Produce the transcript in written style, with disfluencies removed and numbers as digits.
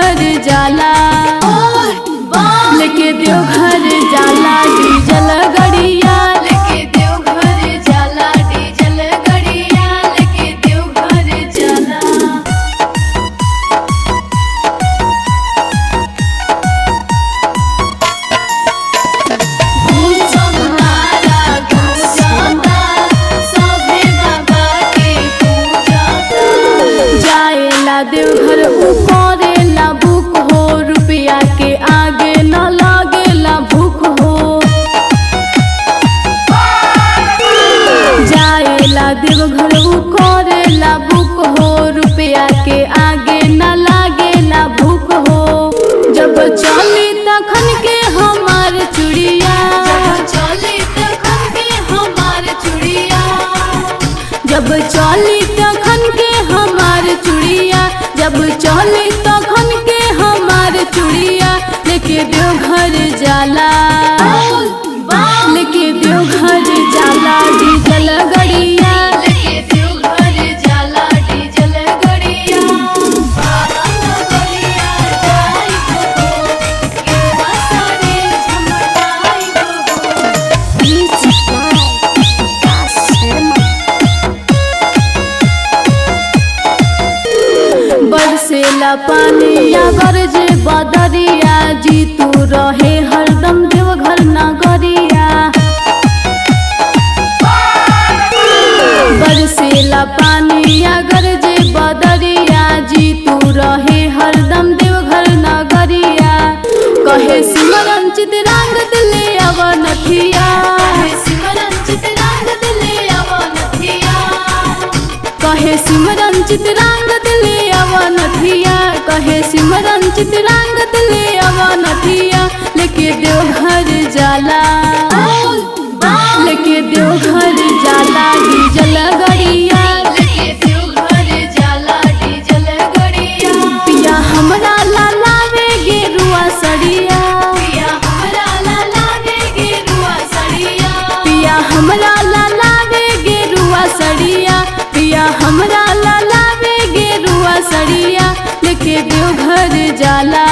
देवघर जाला, लेके देवघर जाला डीजल गड़िया, लेके देवघर जाला डीजल गड़िया, लेके देवघर जाला। देवघर करेला बुक हो, रुपया के आगे न लागेला भूख हो। जाएला देवघर करेला बुक हो, रुपया के आगे न लागेला भूख हो। जब चली तखन के हमार चुड़िया, चली तखन के हमार चुड़िया, जब चली तखन के हमार चुड़िया, जब चली तखन के हमार चुड़िया, लेके देवघर जाला, लेके देवघर जाला डीजल गड़िया, लेके देवघर जाला डीजल गड़िया। बरसेला पानिया गरजे बदरिया, जी तू रहे हरदम देवघर नगरिया। बरसेला पानिया गरजे बदरिया, जी तू रहे हरदम देवघर नगरिया। कहे सिमरन चितरांग दिले अवनथिया, कहे सिमरन चितरांग दिले अवनथिया, कहे सिमरन चितरांग दिले अवनथिया, कहे सिमरन चितरांग दिले अवनथिया। लेके देवघर जाला, लेके देवघर जाला डीजल गड़िया, लेके देवघर जाला डीजल गड़िया। पिया हमरा लालावे गेरुआ सड़िया, पिया हमरा लालावे गेरुआ सड़िया, पिया हमरा लालावे गेरुआ सड़िया, पिया हमरा लालावे गेरुआ सड़िया। लेके देवघर जाला।